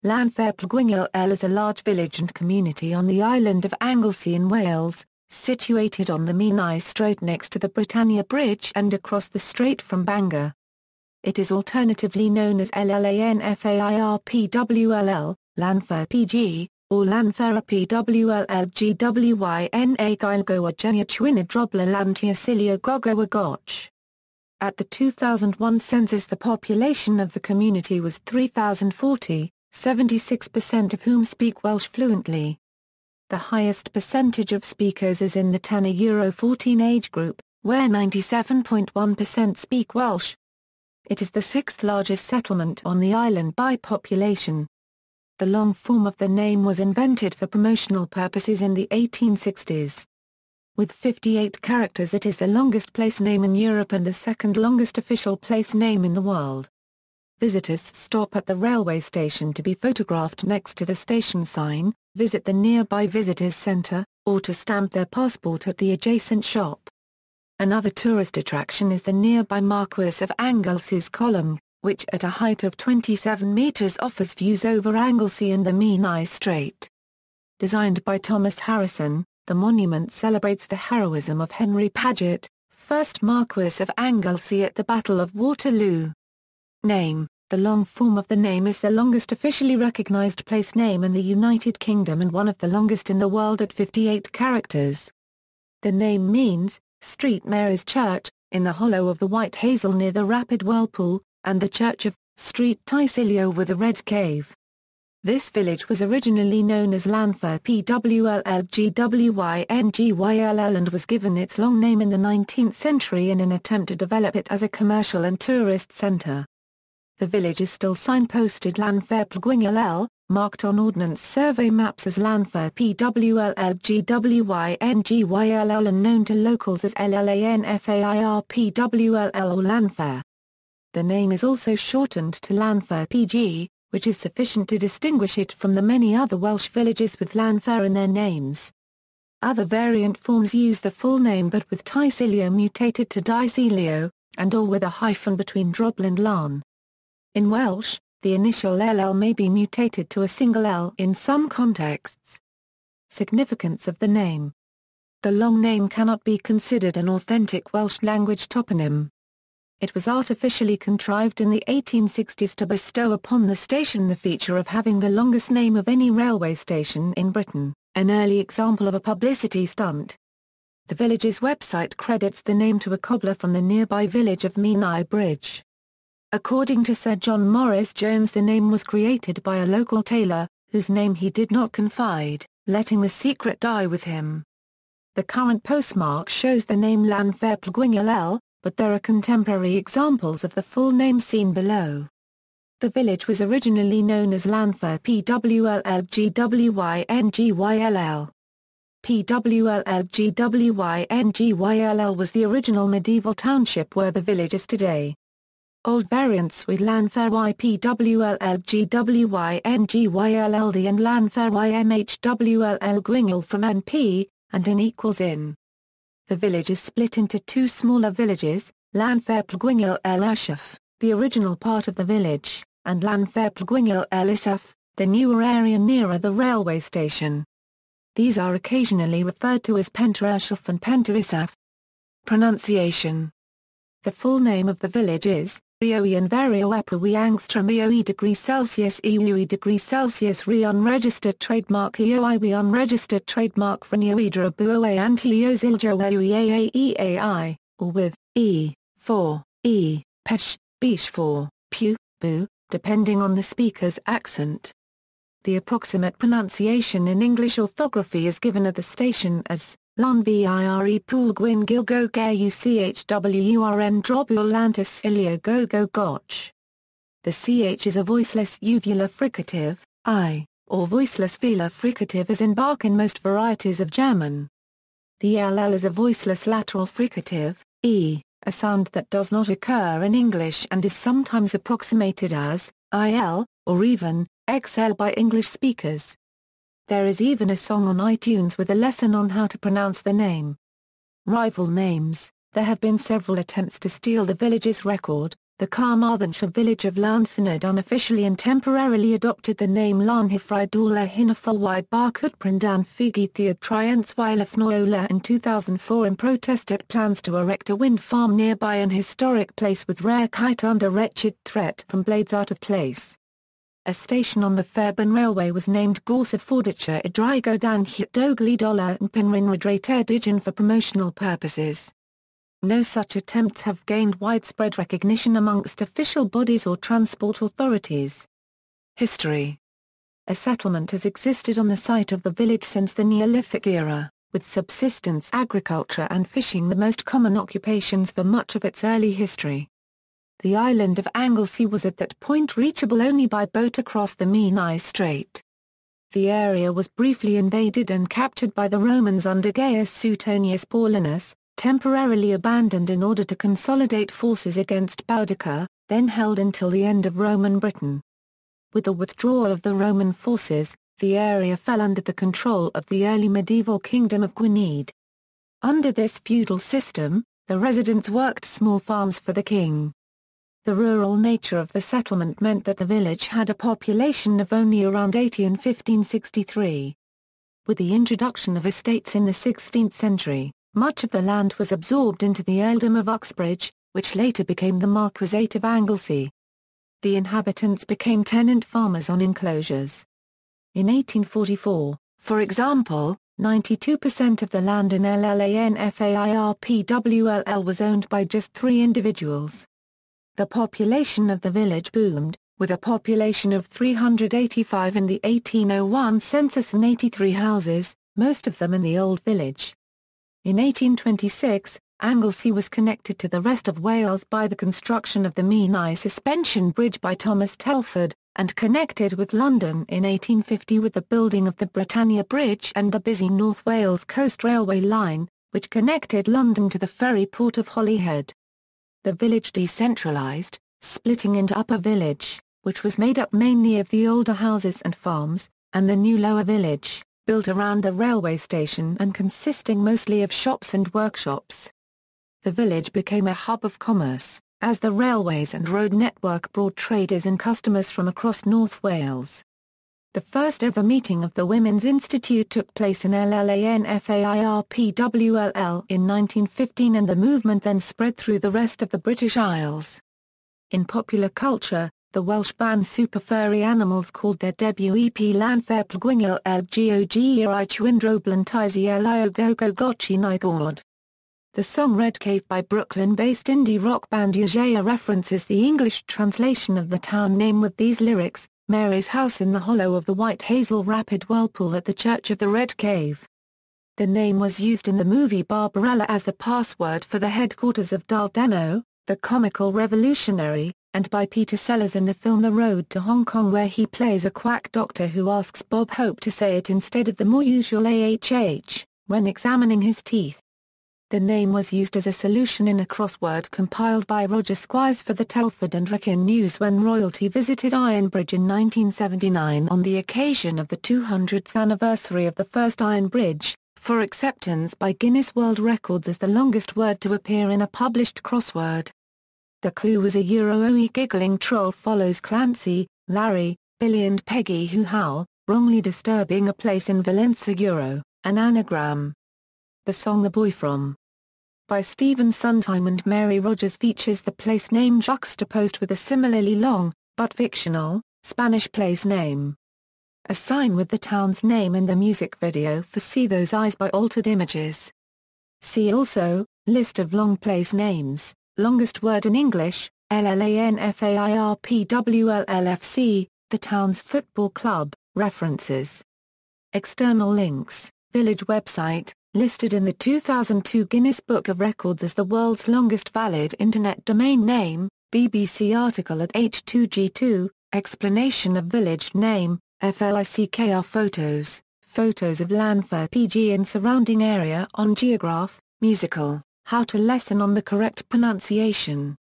Llanfairpwllgwyngyll is a large village and community on the island of Anglesey in Wales, situated on the Menai Strait next to the Britannia Bridge and across the strait from Bangor. It is alternatively known as Llanfairpwll, Llanfair PG, or Llanfairpwll gyllgo or gyry chwyrn ddrobuḻ llanty silio gogo or goch. At the 2001 census, the population of the community was 3,040, 76% of whom speak Welsh fluently. The highest percentage of speakers is in the 10–14 age group, where 97.1% speak Welsh. It is the sixth largest settlement on the island by population. The long form of the name was invented for promotional purposes in the 1860s. With 58 characters, it is the longest place name in Europe and the second longest official place name in the world. Visitors stop at the railway station to be photographed next to the station sign, visit the nearby visitors centre, or to stamp their passport at the adjacent shop. Another tourist attraction is the nearby Marquess of Anglesey's column, which at a height of 27 metres offers views over Anglesey and the Menai Strait. Designed by Thomas Harrison, the monument celebrates the heroism of Henry Paget, 1st Marquess of Anglesey at the Battle of Waterloo. Name: the long form of the name is the longest officially recognised place name in the United Kingdom and one of the longest in the world at 58 characters. The name means, Street Mary's Church, in the hollow of the White Hazel near the rapid whirlpool, and the Church of, Street Silio with a red cave. This village was originally known as Llanfairpwllgwyngyll and was given its long name in the 19th century in an attempt to develop it as a commercial and tourist centre. The village is still signposted Llanfairpwllgwyngyll, marked on Ordnance Survey maps as Llanfairpwllgwyngyll and known to locals as Llanfairpwll or Llanfair. The name is also shortened to Llanfair PG, which is sufficient to distinguish it from the many other Welsh villages with Llanfair in their names. Other variant forms use the full name but with silio mutated to silio, and or with a hyphen between drobwll and llan. In Welsh, the initial ll may be mutated to a single l in some contexts. Significance of the name: the long name cannot be considered an authentic Welsh language toponym. It was artificially contrived in the 1860s to bestow upon the station the feature of having the longest name of any railway station in Britain, an early example of a publicity stunt. The village's website credits the name to a cobbler from the nearby village of Menai Bridge. According to Sir John Morris Jones, the name was created by a local tailor, whose name he did not confide, letting the secret die with him. The current postmark shows the name Llanfairpwllgwyngyll, but there are contemporary examples of the full name seen below. The village was originally known as Llanfairpwllgwyngyll. Pwllgwyngyll was the original medieval township where the village is today. Old variants with Llanfair pwllgwyngyll and Llanfair pwllgwyngyll from NP, and in equals in. The village is split into two smaller villages, Llanfairpwllgwyngyll, the original part of the village, and Llanfairpwllgwyngyll, the newer area nearer the railway station. These are occasionally referred to as Pentrysaf and Pentrysaf. Pronunciation: the full name of the village is Llanfairpwll angstrom €°C €°C unregistered trademark EOIW unregistered trademark for drobwll anti siljo eaai, or with for pesh, bish for bu, depending on the speaker's accent. The approximate pronunciation in English orthography is given at the station as Llanfairpwllgwyngyll ģery drobwll llantı silio ģogo goch. The ch is a voiceless uvular fricative, I, or voiceless velar fricative as in bark in most varieties of German. The ll is a voiceless lateral fricative, e, a sound that does not occur in English and is sometimes approximated as il, or even xl by English speakers. There is even a song on iTunes with a lesson on how to pronounce the name. Rival names: there have been several attempts to steal the village's record, The Carmarthenshire village of Llanfairpwll unofficially and temporarily adopted the name Llanfairpwll Hynafalwyd Barcwdprindan Figithiad Trianswylafnola in 2004 in protest at plans to erect a wind farm nearby an historic place with rare kite under wretched threat from blades out of place. A station on the Fairburn Railway was named Gorsaffordicha Idrigo dan Hydogli Dollar and Penrynradrater Digen for promotional purposes. No such attempts have gained widespread recognition amongst official bodies or transport authorities. History. A settlement has existed on the site of the village since the Neolithic era, with subsistence agriculture and fishing the most common occupations for much of its early history. The island of Anglesey was at that point reachable only by boat across the Menai Strait. The area was briefly invaded and captured by the Romans under Gaius Suetonius Paulinus, temporarily abandoned in order to consolidate forces against Boudicca, then held until the end of Roman Britain. With the withdrawal of the Roman forces, the area fell under the control of the early medieval kingdom of Gwynedd. Under this feudal system, the residents worked small farms for the king. The rural nature of the settlement meant that the village had a population of only around 80 in 1563. With the introduction of estates in the 16th century, much of the land was absorbed into the earldom of Uxbridge, which later became the Marquisate of Anglesey. The inhabitants became tenant farmers on enclosures. In 1844, for example, 92% of the land in Llanfairpwll was owned by just 3 individuals. The population of the village boomed, with a population of 385 in the 1801 census and 83 houses, most of them in the Old Village. In 1826, Anglesey was connected to the rest of Wales by the construction of the Menai Suspension Bridge by Thomas Telford, and connected with London in 1850 with the building of the Britannia Bridge and the busy North Wales Coast Railway line, which connected London to the ferry port of Holyhead. The village decentralised, splitting into Upper Village, which was made up mainly of the older houses and farms, and the new Lower Village, built around the railway station and consisting mostly of shops and workshops. The village became a hub of commerce, as the railways and road network brought traders and customers from across North Wales. The first ever meeting of the Women's Institute took place in Llanfairpwll in 1915 and the movement then spread through the rest of the British Isles. In popular culture, the Welsh band Super Furry Animals called their debut EP Llanfairpwllgwyngyll ʻgogo chwyrn ddrobuḻ llanty silio gogo goch. The song Red Cave by Brooklyn-based indie rock band Ďarja references the English translation of the town name with these lyrics, Mary's house in the hollow of the White Hazel Rapid Whirlpool at the Church of the Red Cave. The name was used in the movie Barbarella as the password for the headquarters of Daldano, the comical revolutionary, and by Peter Sellers in the film The Road to Hong Kong where he plays a quack doctor who asks Bob Hope to say it instead of the more usual AHH, when examining his teeth. The name was used as a solution in a crossword compiled by Roger Squires for the Telford and Wrexham News when royalty visited Ironbridge in 1979 on the occasion of the 200th anniversary of the first Iron Bridge, for acceptance by Guinness World Records as the longest word to appear in a published crossword. The clue was a Euro-OE giggling troll follows Clancy, Larry, Billy and Peggy who howl, wrongly disturbing a place in Valencia Euro, an anagram. The song The Boy From by Stephen Sondheim and Mary Rogers features the place name juxtaposed with a similarly long, but fictional, Spanish place name. A sign with the town's name in the music video for See Those Eyes by Altered Images. See also, List of long place names. Longest word in English, Llanfairpwllfc, the town's football club, references. External links, village website, listed in the 2002 Guinness Book of Records as the world's longest valid internet domain name, BBC article at H2G2, explanation of village name, FLICKR photos, photos of Llanfair PG and surrounding area on Geograph, musical. How to lesson on the correct pronunciation.